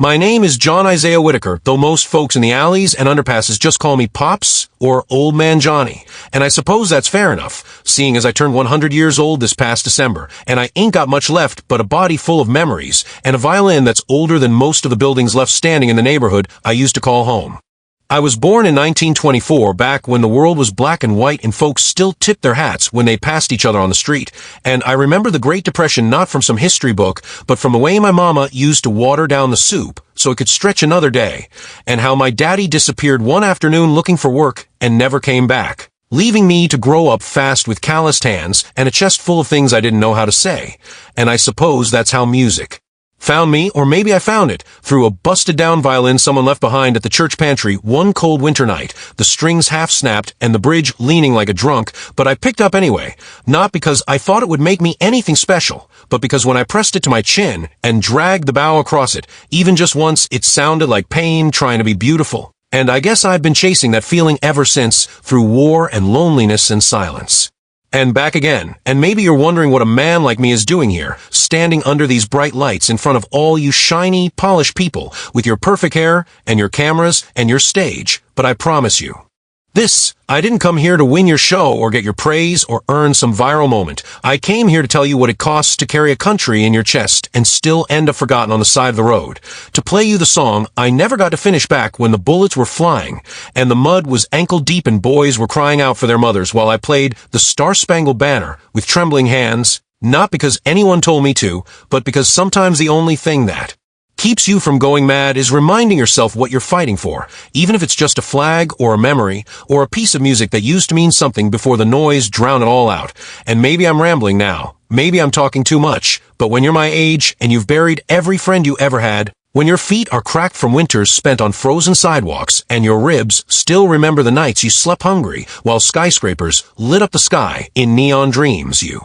My name is John Isaiah Whitaker, though most folks in the alleys and underpasses just call me Pops or Old Man Johnny. And I suppose that's fair enough, seeing as I turned 100 years old this past December, and I ain't got much left but a body full of memories and a violin that's older than most of the buildings left standing in the neighborhood I used to call home. I was born in 1924, back when the world was black and white and folks still tipped their hats when they passed each other on the street. And I remember the Great Depression not from some history book, but from the way my mama used to water down the soup so it could stretch another day, and how my daddy disappeared one afternoon looking for work and never came back, leaving me to grow up fast with calloused hands and a chest full of things I didn't know how to say. And I suppose that's how music found me, or maybe I found it, through a busted-down violin someone left behind at the church pantry one cold winter night, the strings half-snapped and the bridge leaning like a drunk, but I picked up anyway, not because I thought it would make me anything special, but because when I pressed it to my chin and dragged the bow across it, even just once, it sounded like pain trying to be beautiful. And I guess I've been chasing that feeling ever since, through war and loneliness and silence. And back again, and maybe you're wondering what a man like me is doing here, standing under these bright lights in front of all you shiny, polished people with your perfect hair and your cameras and your stage, but I promise you, I didn't come here to win your show or get your praise or earn some viral moment. I came here to tell you what it costs to carry a country in your chest and still end up forgotten on the side of the road. To play you the song I never got to finish back when the bullets were flying and the mud was ankle deep and boys were crying out for their mothers while I played the Star-Spangled Banner with trembling hands, not because anyone told me to, but because sometimes the only thing that keeps you from going mad is reminding yourself what you're fighting for, even if it's just a flag or a memory or a piece of music that used to mean something before the noise drowned it all out. And maybe I'm rambling now. Maybe I'm talking too much. But when you're my age and you've buried every friend you ever had, when your feet are cracked from winters spent on frozen sidewalks and your ribs still remember the nights you slept hungry while skyscrapers lit up the sky in neon dreams, you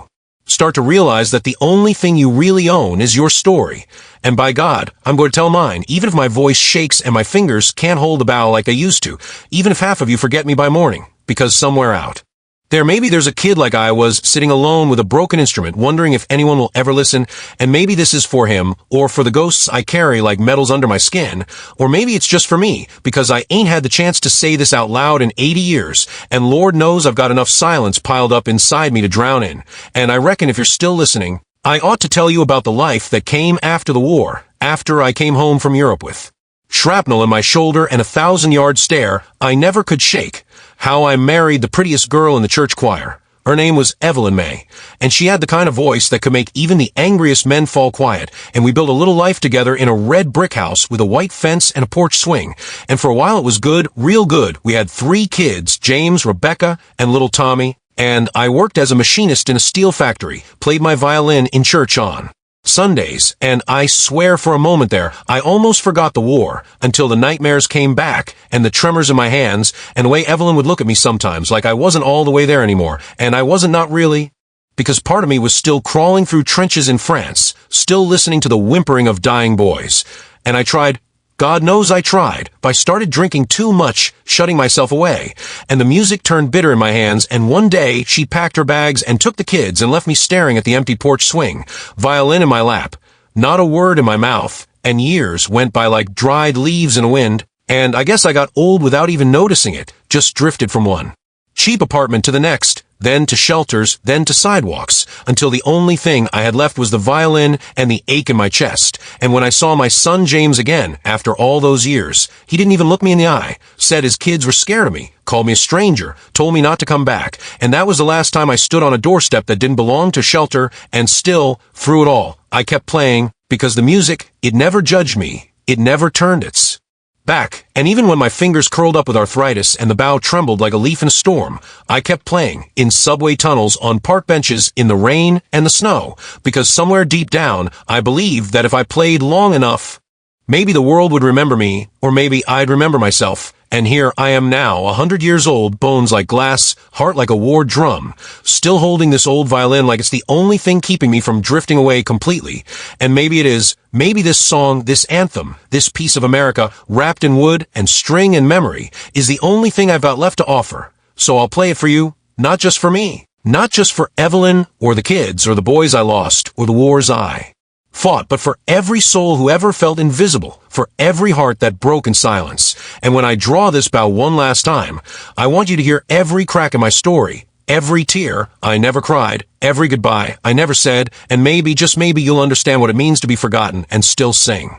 start to realize that the only thing you really own is your story. And by God, I'm going to tell mine, even if my voice shakes and my fingers can't hold the bow like they used to, even if half of you forget me by morning, because somewhere out there, maybe there's a kid like I was, sitting alone with a broken instrument, wondering if anyone will ever listen, and maybe this is for him, or for the ghosts I carry like metals under my skin, or maybe it's just for me, because I ain't had the chance to say this out loud in 80 years, and Lord knows I've got enough silence piled up inside me to drown in, and I reckon if you're still listening, I ought to tell you about the life that came after the war, after I came home from Europe with shrapnel in my shoulder and a 1,000-yard stare I never could shake. How I married the prettiest girl in the church choir. Her name was Evelyn May, and she had the kind of voice that could make even the angriest men fall quiet, and we built a little life together in a red brick house with a white fence and a porch swing, and for a while it was good, real good. We had 3 kids, James, Rebecca, and little Tommy, and I worked as a machinist in a steel factory, played my violin in church on Sundays, and I swear for a moment there, I almost forgot the war, until the nightmares came back, and the tremors in my hands, and the way Evelyn would look at me sometimes, like I wasn't all the way there anymore, and I wasn't not really, because part of me was still crawling through trenches in France, still listening to the whimpering of dying boys, and I tried, God knows I tried, but I started drinking too much, shutting myself away, and the music turned bitter in my hands, and one day she packed her bags and took the kids and left me staring at the empty porch swing, violin in my lap, not a word in my mouth, and years went by like dried leaves in a wind, and I guess I got old without even noticing it, just drifted from one cheap apartment to the next, then to shelters, then to sidewalks, until the only thing I had left was the violin and the ache in my chest. And when I saw my son James again, after all those years, he didn't even look me in the eye, said his kids were scared of me, called me a stranger, told me not to come back, and that was the last time I stood on a doorstep that didn't belong to shelter, and still, through it all, I kept playing, because the music, it never judged me, it never turned its back, and even when my fingers curled up with arthritis and the bow trembled like a leaf in a storm, I kept playing, in subway tunnels, on park benches, in the rain and the snow, because somewhere deep down, I believed that if I played long enough, maybe the world would remember me, or maybe I'd remember myself. And here I am now, 100 years old, bones like glass, heart like a war drum, still holding this old violin like it's the only thing keeping me from drifting away completely. And maybe it is, maybe this song, this anthem, this piece of America, wrapped in wood and string and memory, is the only thing I've got left to offer. So I'll play it for you, not just for me, not just for Evelyn, or the kids, or the boys I lost, or the wars I fought, but for every soul who ever felt invisible, for every heart that broke in silence. And when I draw this bow one last time, I want you to hear every crack in my story, every tear I never cried, every goodbye I never said, and maybe, just maybe, you'll understand what it means to be forgotten and still sing.